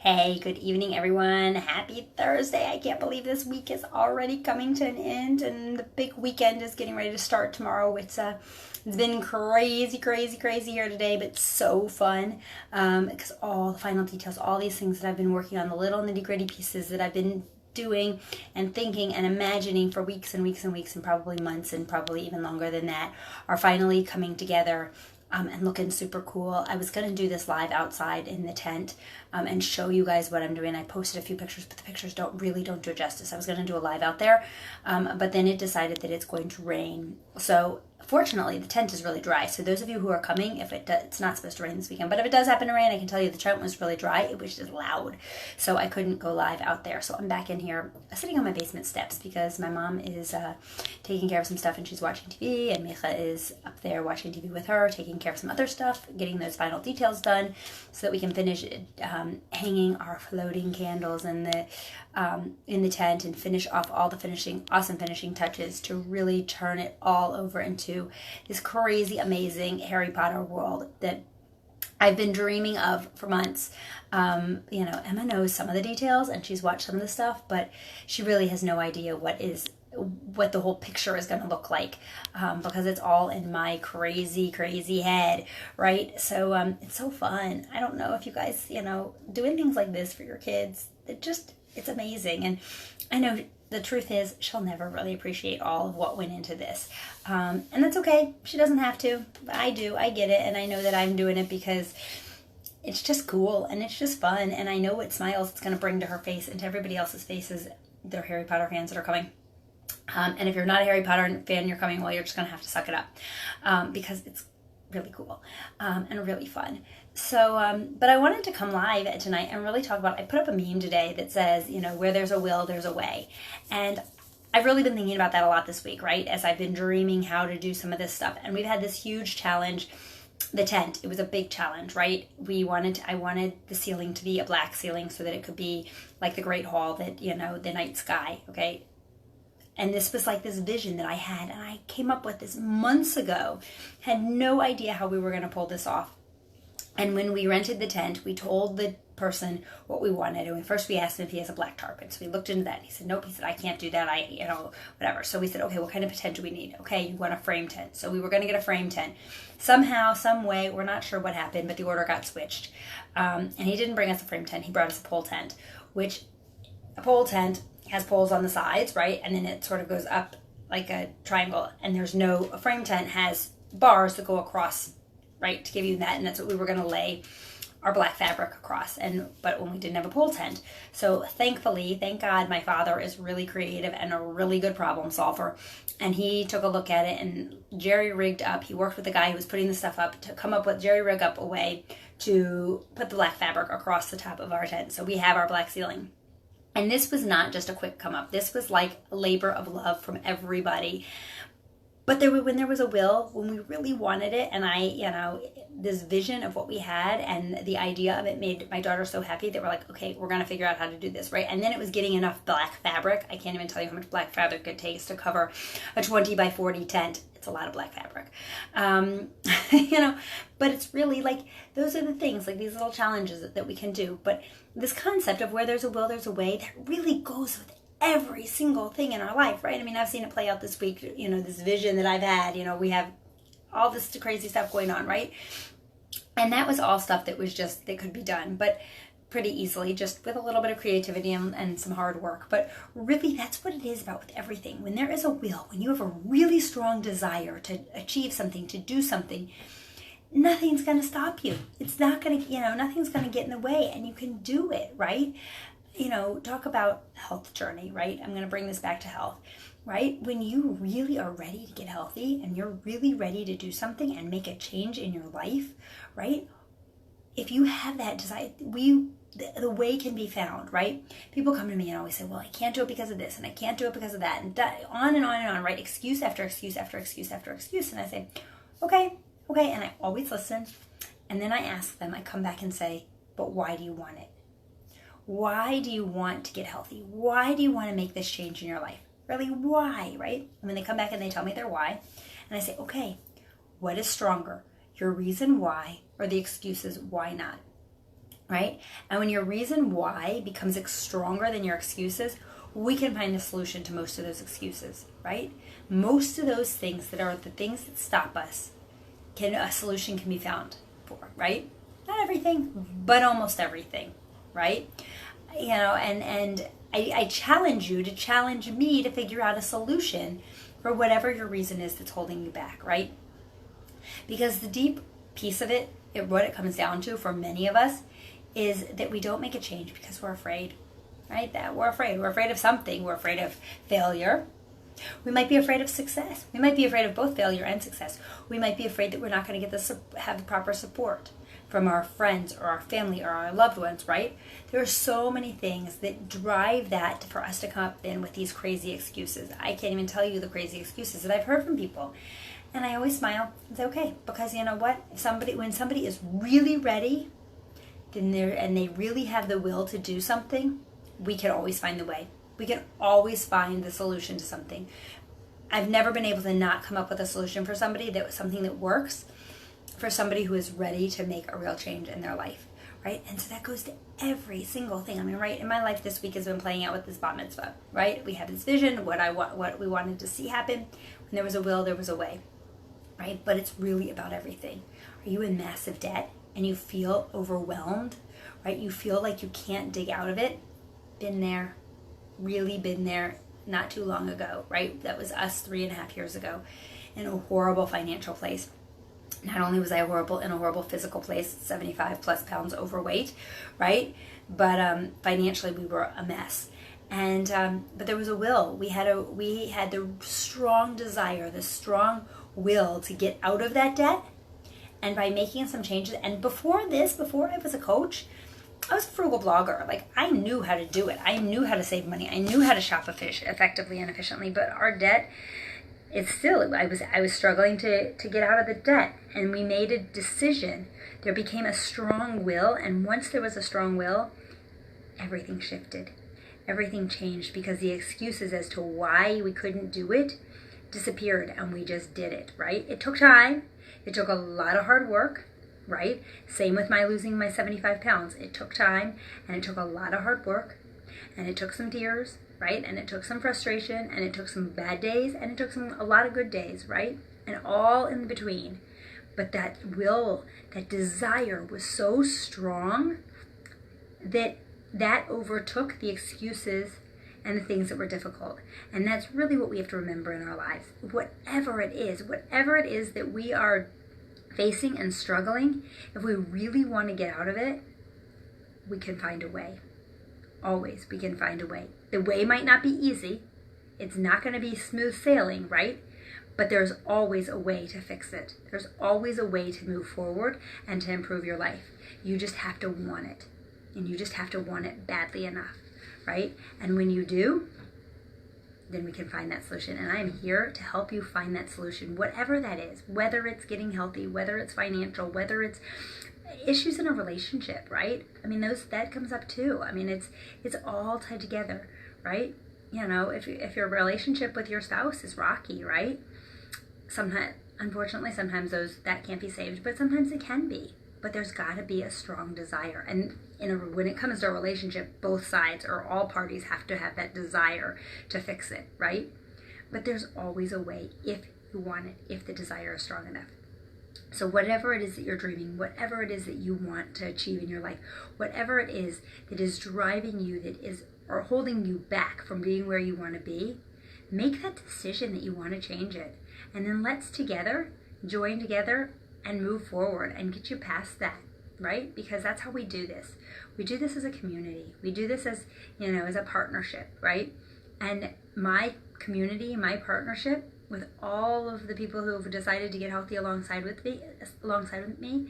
Hey, good evening, everyone. Happy Thursday. I can't believe this week is already coming to an end and the big weekend is getting ready to start tomorrow. It's been crazy, crazy, crazy here today, but so fun because all the final details, all these things that I've been working on, the little nitty gritty pieces that I've been doing and thinking and imagining for weeks and weeks and weeks and probably months and probably even longer than that are finally coming together. And looking super cool. I was going to do this live outside in the tent and show you guys what I'm doing. I posted a few pictures, but the pictures don't do it justice. I was going to do a live out there, but then it decided that it's going to rain. So fortunately, the tent is really dry. So those of you who are coming, it's not supposed to rain this weekend, but if it does happen to rain, I can tell you the tent was really dry. It was just loud. So I couldn't go live out there. So I'm back in here sitting on my basement steps because my mom is taking care of some stuff and she's watching TV, and Micha is up there watching TV with her, taking care of some other stuff, getting those final details done so that we can finish hanging our floating candles in the tent and finish off all the awesome finishing touches to really turn it all over into this crazy, amazing Harry Potter world that I've been dreaming of for months. Emma knows some of the details and she's watched some of the stuff, but she really has no idea what the whole picture is going to look like because it's all in my crazy, crazy head, right? So it's so fun. I don't know if you guys, doing things like this for your kids, it's amazing. And I know the truth is she'll never really appreciate all of what went into this. And that's okay. She doesn't have to. But I do. I get it. And I know that I'm doing it because it's just cool and it's just fun. And I know what smiles it's going to bring to her face and to everybody else's faces. They're Harry Potter fans that are coming. And if you're not a Harry Potter fan, you're coming, well, you're just going to have to suck it up because it's really cool and really fun. So, but I wanted to come live tonight and really talk about, I put up a meme today that says, where there's a will, there's a way. And I've really been thinking about that a lot this week, right? As I've been dreaming how to do some of this stuff. And we've had this huge challenge, the tent. It was a big challenge, right? I wanted the ceiling to be a black ceiling so that it could be like the Great Hall that, the night sky, okay? And this was like this vision that I had, and I came up with this months ago. Had no idea how we were going to pull this off. And when we rented the tent, we told the person what we wanted. And first we asked him if he has a black tarp. So we looked into that. And he said, nope. He said, I can't do that. Whatever. So we said, okay, what kind of tent do we need? Okay, you want a frame tent. So we were going to get a frame tent. Somehow, some way, we're not sure what happened, but the order got switched. And he didn't bring us a frame tent. He brought us a pole tent, which a pole tent has poles on the sides, right? And then it sort of goes up like a triangle. And a frame tent has bars that go across, right, to give you that. And that's what we were going to lay our black fabric across. But when we didn't have a pole tent. So thank God, my father is really creative and a really good problem solver. And he took a look at it and he worked with the guy who was putting the stuff up to come up with jerry-rig up a way to put the black fabric across the top of our tent. So we have our black ceiling. And this was not just a quick come up. This was like a labor of love from everybody. But when there was a will, when we really wanted it, and this vision of what we had and the idea of it made my daughter so happy that we're like, okay, we're going to figure out how to do this, right? And then it was getting enough black fabric. I can't even tell you how much black fabric it takes to cover a 20 by 40 tent. It's a lot of black fabric. But it's really like, those are the things, like these little challenges that we can do. But this concept of where there's a will, there's a way, that really goes with every single thing in our life, right? I mean, I've seen it play out this week, this vision that I've had, we have all this crazy stuff going on, right? And that was all stuff that could be done, but pretty easily, just with a little bit of creativity and some hard work. But really, that's what it is about with everything. When there is a will, when you have a really strong desire to achieve something, to do something, nothing's going to stop you. It's not going to, nothing's going to get in the way, and you can do it, right? Talk about health journey, right? I'm going to bring this back to health, right? When you really are ready to get healthy and you're really ready to do something and make a change in your life, right? If you have that desire, the way can be found, right? People come to me and always say, well, I can't do it because of this and I can't do it because of that, and on and on and on, right? Excuse after excuse after excuse after excuse. And I say, okay. And I always listen. And then I ask them, I come back and say, but why do you want it? Why do you want to get healthy? Why do you want to make this change in your life? Really, why, right? And when they come back and they tell me their why, and I say, okay, what is stronger? Your reason why or the excuses why not? right? And when your reason why becomes stronger than your excuses, we can find a solution to most of those excuses, right? Most of those things that are the things that stop us, a solution can be found for, right? Not everything, but almost everything, right? And I challenge you to challenge me to figure out a solution for whatever your reason is that's holding you back, right? Because the deep piece of it, what it comes down to for many of us, is that we don't make a change because we're afraid, right? That we're afraid. We're afraid of something. We're afraid of failure. We might be afraid of success. We might be afraid of both failure and success. We might be afraid that we're not going to have the proper support from our friends or our family or our loved ones, right? There are so many things that drive that for us to come up in with these crazy excuses. I can't even tell you the crazy excuses that I've heard from people. And I always smile and say, okay, because you know what? When somebody is really ready, and they really have the will to do something, we can always find the way. We can always find the solution to something. I've never been able to not come up with a solution for somebody something that works for somebody who is ready to make a real change in their life, right? And so that goes to every single thing. I mean, right, in my life this week has been playing out with this bat mitzvah, right? We had this vision, what we wanted to see happen. When there was a will, there was a way, right? But it's really about everything. Are you in massive debt and you feel overwhelmed, right? You feel like you can't dig out of it? Been there, really been there not too long ago, right? That was us 3.5 years ago in a horrible financial place. Not only was I in a horrible physical place, 75 plus pounds overweight, right? But financially we were a mess. And but there was a will. We had the strong desire, the strong will to get out of that debt. And by making some changes, and before I was a coach, I was a frugal blogger. Like, I knew how to do it. I knew how to save money. I knew how to shop effectively and efficiently. But our debt, I was struggling to get out of the debt. And we made a decision. There became a strong will. And once there was a strong will, everything shifted. Everything changed because the excuses as to why we couldn't do it disappeared. And we just did it, right? It took time. It took a lot of hard work. Right? Same with losing my 75 pounds. It took time and it took a lot of hard work and it took some tears, right? And it took some frustration and it took some bad days and it took a lot of good days, right? And all in between. But that will, that desire was so strong that overtook the excuses and the things that were difficult. And that's really what we have to remember in our lives. Whatever it is that we are facing and struggling, if we really want to get out of it, we can find a way. Always, we can find a way. The way might not be easy. It's not going to be smooth sailing, right? But there's always a way to fix it. There's always a way to move forward and to improve your life. You just have to want it. And you just have to want it badly enough, right? And when you do, then we can find that solution. And I'm here to help you find that solution, whatever that is, whether it's getting healthy, whether it's financial, whether it's issues in a relationship, right? I mean, that comes up too. I mean, it's all tied together, right? You know, if your relationship with your spouse is rocky, right? Unfortunately, sometimes that can't be saved, but sometimes it can be. But there's got to be a strong desire. And when it comes to a relationship, both sides or all parties have to have that desire to fix it, right? But there's always a way if you want it, if the desire is strong enough. So whatever it is that you're dreaming, whatever it is that you want to achieve in your life, whatever it is that is driving you, or holding you back from being where you want to be, make that decision that you want to change it. And then let's join together and move forward and get you past that, right? Because that's how we do this. We do this as a community. We do this as a partnership, right? And my community, my partnership with all of the people who have decided to get healthy alongside with me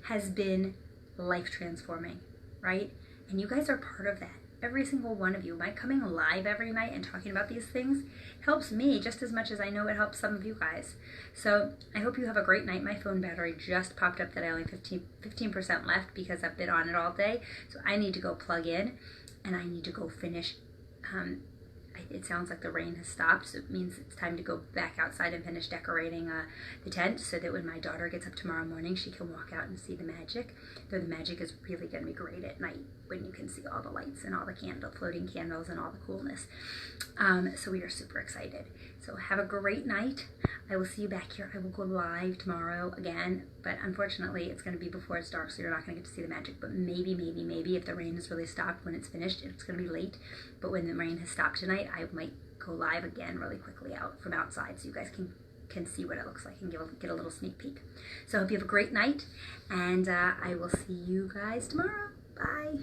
has been life transforming, right? And you guys are part of that. Every single one of you. My coming live every night and talking about these things helps me just as much as I know it helps some of you guys. So I hope you have a great night. My phone battery just popped up that I only have 15% left because I've been on it all day. So I need to go plug in and I need to go finish it sounds like the rain has stopped, so it means it's time to go back outside and finish decorating the tent, so that when my daughter gets up tomorrow morning, she can walk out and see the magic. Though the magic is really going to be great at night when you can see all the lights and all the floating candles and all the coolness. So we are super excited. So have a great night. I will see you back here. I will go live tomorrow again, but unfortunately it's going to be before it's dark, so you're not going to get to see the magic. But maybe if the rain has really stopped when it's finished, it's going to be late. But when the rain has stopped tonight, I might go live again really quickly out from outside, so you guys can see what it looks like and get a little sneak peek. So I hope you have a great night, and I will see you guys tomorrow. Bye.